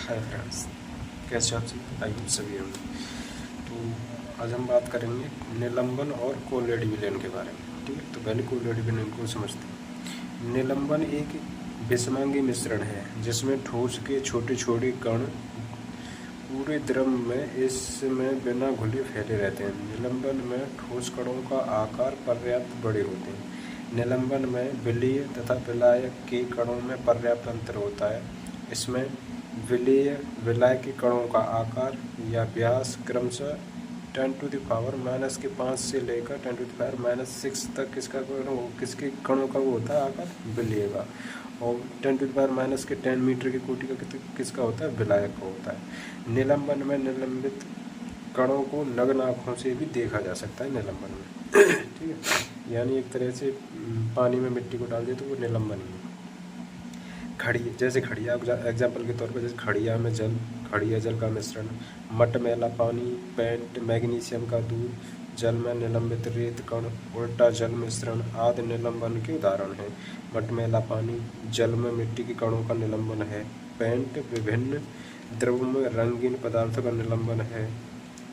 Hi friends, कैसे आप सभी? आई होप सभी होंगे। तो आज हम बात करेंगे निलंबन और कोलेड विलयन के बारे में। ठीक है, तो पहले कोलेड विलयन को समझते हैं। निलंबन एक विषमांगी मिश्रण है जिसमें ठोस के छोटे छोटे कण पूरे द्रव में इसमें बिना घुले फैले रहते हैं। निलंबन में ठोस कणों का आकार पर्याप्त बड़े होते हैं। निलंबन में विलेय तथा विलायक के कणों में पर्याप्त अंतर होता है। इसमें विलायक के कणों का आकार या व्यास क्रमशः 10⁻⁻⁻5 से लेकर 10⁻⁻6 तक किसके कणों का वो होता है आकार, विलेय का। और 10⁻⁻10 मीटर की कोटि का किसका होता है, विलायक का होता है। निलंबन में निलंबित कणों को नग्न आँखों से भी देखा जा सकता है निलंबन में। ठीक है, यानी एक तरह से पानी में मिट्टी को डाल दिया तो वो निलंबन ही है। जैसे खड़िया एग्जाम्पल के तौर पर, जैसे खड़िया जल का मिश्रण, मटमैला पानी, पेंट, मैग्नीशियम का दूध, जल में निलंबित रेत कण, उल्टा जल मिश्रण आदि निलंबन के उदाहरण हैं। मटमैला पानी जल में मिट्टी के कणों का निलंबन है। पेंट विभिन्न द्रवों में रंगीन पदार्थों का निलंबन है।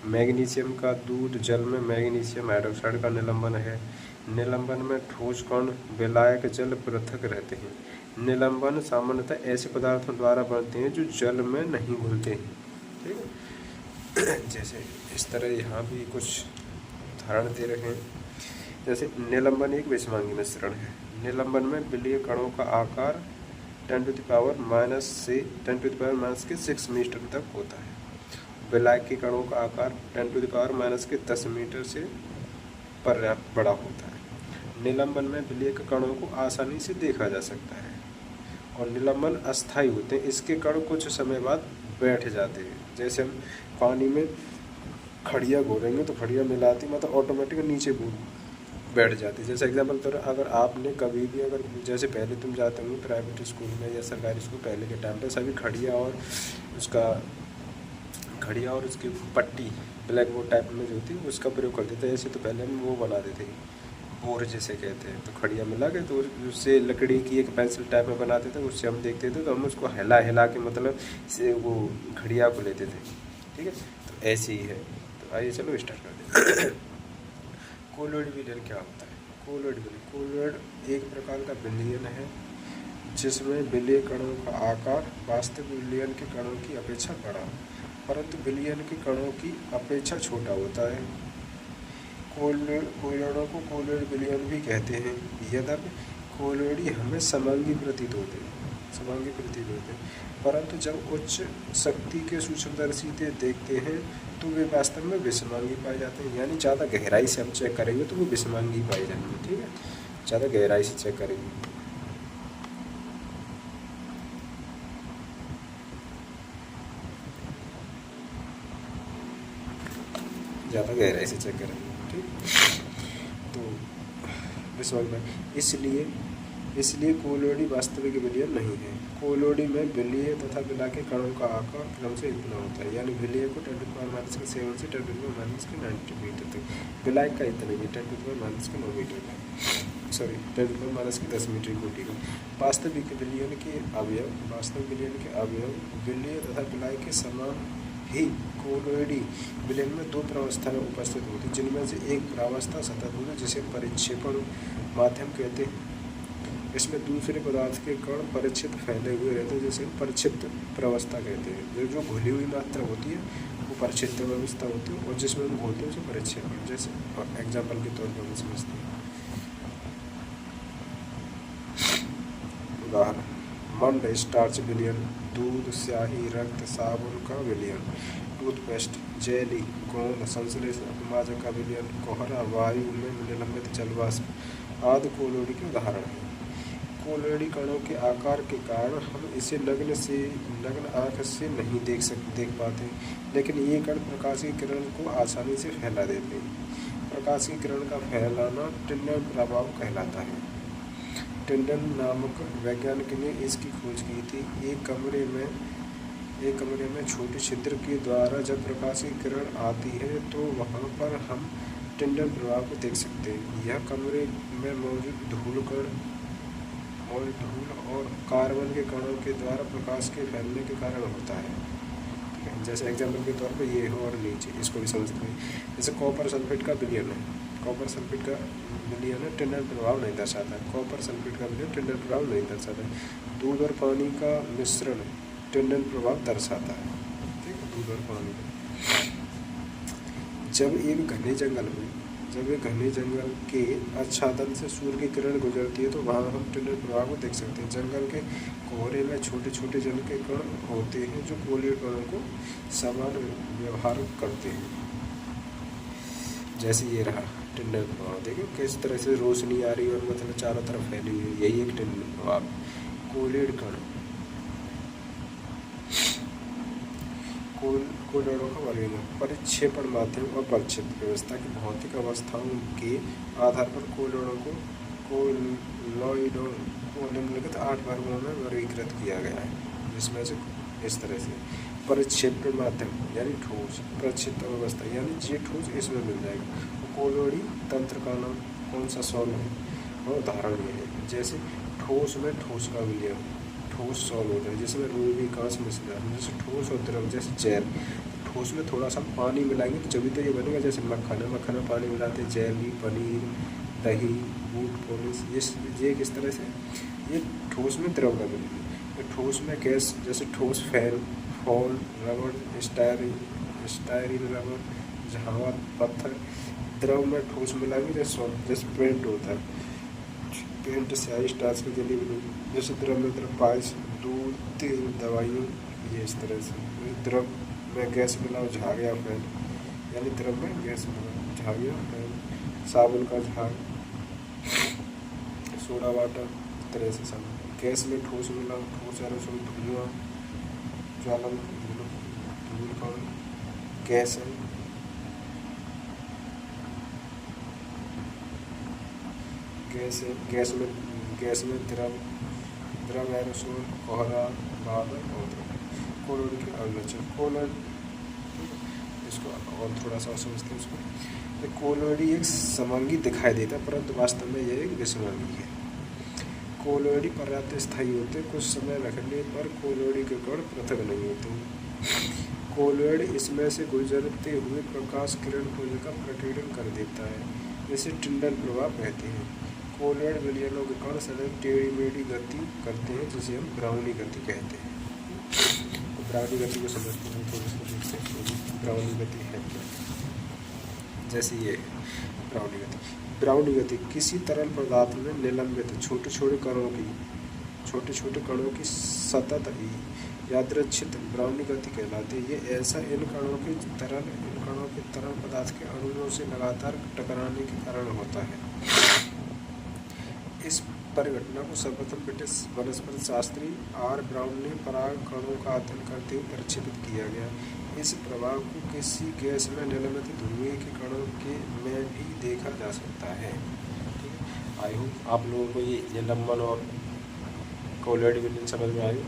मैग्नीशियम का दूध जल में मैग्नीशियम हाइड्रोक्साइड का निलंबन है। निलंबन में ठोस कण विलायक जल पृथक रहते हैं। निलंबन सामान्यतः ऐसे पदार्थों द्वारा बनते हैं जो जल में नहीं घुलते हैं। ठीक है, जैसे इस तरह यहाँ भी कुछ उदाहरण दे रहे हैं। जैसे निलंबन एक विषमांगी मिश्रण है। निलंबन में विलेय कणों का आकार 10⁻⁻ से 10⁻⁻6 मीटर तक होता है। विलायक के कणों का आकार 10⁻⁻10 मीटर से पर्याप्त बड़ा होता है। निलंबन में विलेय के कणों को आसानी से देखा जा सकता है और निलंबन अस्थायी होते हैं। इसके कण कुछ समय बाद बैठ जाते हैं। जैसे हम पानी में खड़िया घोलेंगे तो खड़िया मिलाती मतलब ऑटोमेटिक नीचे बैठ जाती है। जैसे एग्जाम्पल तो अगर आपने कभी भी जैसे पहले तुम जाते होंगे प्राइवेट स्कूल में या सरकारी स्कूल, पहले के टाइम पे सभी खड़िया और उसकी पट्टी ब्लैक बोर्ड टाइप में जो होती है उसका प्रयोग करते थे। ऐसे तो पहले हम वो बनाते थे, बोर जैसे कहते हैं, तो खड़िया मिला के तो उससे लकड़ी की एक पेंसिल टाइप में बनाते थे। उससे हम देखते थे तो हम उसको हिला के मतलब से वो खड़िया को लेते थे। ठीक है, तो ऐसे ही है। तो आइए चलो स्टार्ट करते हैं। कोलोइड विलयन क्या होता है? कोलोइड एक प्रकार का विलयन है जिसमें विलेय कणों का आकार वास्तविक विलयन के कणों की अपेक्षा बड़ा परंतु विलयन के कणों की अपेक्षा छोटा होता है। कोलोइडों को कोलोइड विलयन भी कहते हैं। यद्यपि कोलोइड हमें समांगी प्रतीत होते हैं, परंतु जब उच्च शक्ति के सूक्ष्मदर्शी से देखते हैं तो वे वास्तव में विषमांगी पाए जाते हैं। यानी ज़्यादा गहराई से हम चेक करेंगे तो वो विषमांगी पाए जाएंगे। ठीक है, ज़्यादा गहराई से चेक करेंगे। ज़्यादा गहराई से चेक करेंगे। ठीक, तो विषमांगी इसलिए कोलोइड वास्तविक विलयन नहीं है। कोलोइड में विलेय तथा विलायक के कणों का आकार क्रम से इतना होता है। यानी विलेय को 10⁻⁻7 से 10⁻⁻9 मीटर तक, विलायक का इतना ही 10⁻⁻9 मीटर का, सॉरी 10⁻⁻10 मीटर कोटि का। वास्तविक विलयन के अवयव विलेय तथा विलायक के समान ही कोलोइडी विलयन में दो प्रावस्थाएं उपस्थित होती हैं, जिनमें से एक प्रावस्था सतत होती है जिसे परिक्षेपण माध्यम कहते हैं। इसमें दूसरे पदार्थ के कण परिक्षिप्त फैले हुए रहते हैं, जिसे परिक्षिप्त प्रावस्था कहते हैं। जो घुली हुई मात्रा होती है वो परिक्षिप्त अवस्था होती है और जिसमें हम घोलते हैं उसे परिक्षेपण। जैसे एग्जाम्पल के तौर पर हम समझते हैं। उदाहरण, मंड स्टार्च विलयन, दूध, स्याही, रक्त, साबुन का विलयन, टूथपेस्ट, जेली, गोंद, संश्लेषण अपमार्जक का विलयन, कोहरा, वायु में निलंबित जलवाष्प आदि कोलोइड के उदाहरण हैं। कोलोइडी कणों के आकार के कारण हम इसे नग्न आँख से नहीं देख पाते, लेकिन ये कण प्रकाशीय किरण को आसानी से फैला देते हैं। प्रकाशीय किरण का फैलाना टिंडन प्रभाव कहलाता है। टिंडन नामक वैज्ञानिक ने इसकी खोज की थी। एक कमरे में छोटे छिद्र के द्वारा जब प्रकाशीय किरण आती है तो वहाँ पर हम टिंडन प्रभाव को देख सकते हैं। यह कमरे में और धूल और कार्बन के कणों के द्वारा प्रकाश के फैलने के कारण होता है। ठीक है, जैसे एग्जाम्पल के तौर पे ये हो और नीचे, इसको भी समझते हैं। जैसे कॉपर सल्फेट का विलयन है, कॉपर सल्फेट का विलयन है टिंडल प्रभाव नहीं दर्शाता है। कॉपर सल्फेट का विलयन टिंडल प्रभाव नहीं दर्शाता है। दूध और पानी का मिश्रण टिंडल प्रभाव दर्शाता है। ठीक है, दूध और पानी का। जब एक घने जंगल के आच्छादन से सूर्य की किरण गुजरती है तो वहाँ हम टिंडल प्रभाव को देख सकते हैं। जंगल के कोहरे में छोटे छोटे जल के कण होते हैं जो कोलीय कणों को समान व्यवहार करते हैं। जैसे ये रहा टिंडल प्रभाव, देखो किस तरह से रोशनी आ रही है और मतलब चारों तरफ फैली हुई है, यही एक टिंडल प्रभाव। कोलीय कण कोलियों का वर्गीकरण परिक्षेपण माध्यम और परिक्षेप व्यवस्था की भौतिक अवस्थाओं के आधार पर कोलियों को निम्नलिखित 8 वर्गों में वर्गीकृत किया गया है, जिसमें से इस तरह से परिक्षेपण माध्यम यानी ठोस, परिक्षेप अवस्था यानी ये ठोस, इसमें मिल जाएगा। कोलियों तंत्र का नाम कौन सा सॉल्व है और उदाहरण ये है। जैसे ठोस में ठोस का विलयन, ठोस सॉल्व होता है जिसमें रूबी कांस मिश्र है। जैसे ठोस और द्रव, जैसे जेल, ठोस में थोड़ा सा पानी मिलाएंगे तो जब तो ये बनेगा। जैसे मक्खन है, मक्खन में पानी मिलाते हैं, जेली, पनीर, दही, बूट पॉलिश, ये किस तरह से, ये ठोस में द्रव का मिलेगा। ठोस में गैस, जैसे ठोस फैन, फोन, रबड़, स्टायरीन रबड़, झावर, पत्थर। द्रव में ठोस मिलाएंगे जैसे पेंट होता है, पेंट, स्याही, स्टार्च की जली बनी। जैसे द्रव में पायस, दूध, तेल, दवाइयों, ये इस तरह से। द्रव में गैस मिलाओ, झाग या फैन, यानी द्रव में गैस मिलाओ, झाग या फैन, साबुन का झाग, सोडा वाटर, तरह से सब। गैस में ठोस मिलाओ, ठोस एरोसोल, धुआं, ज्वालन, धूल कण, गैस है। गैस में द्रव एरोसोल, कोहरा, बादल और कोलियों के अवलक्षण। कोलियों, इसको और थोड़ा सा समझते हैं इसको। कोलियों एक समांगी दिखाई देता है परंतु वास्तव में यह एक विसमांगी है। कोलियों पर्याप्त स्थायी होते, कुछ समय रखने पर कोलियों के कण पृथक नहीं होते। कोलियों इसमें से गुजरते हुए प्रकाश किरण पुंज का प्रकीर्णन कर देता है, जिसे टिंडल प्रभाव कहते हैं। कोलियों विलयनों के कण सदैव टेढ़ी मेढ़ी गति करते हैं, जिसे हम ब्राउनी गति कहते हैं। तो ब्राउनी गति को समझते हैं, थोड़ी सी देखते हैं ब्राउनी गति है क्या। जैसे ये ब्राउनी गति किसी तरल पदार्थ में निलंबित छोटे छोटे कणों की सतत यादृच्छिक ब्राउनी गति कहलाती है। ये ऐसा इन कणों के तरल पदार्थ के अणुओं से लगातार टकराने के कारण होता है। इस परिघटना को सर्वप्रथम ब्रिटिश वनस्पति शास्त्री आर ब्राउन ने पराग कणों का अध्ययन करते हुए प्रक्षेपित किया गया। इस प्रभाव को किसी गैस में निलंबित धुएं के कणों के में भी देखा जा सकता है। ठीक है, आई होप आप लोगों को ये निलंबन और कोलियों विलयन समझ में आई।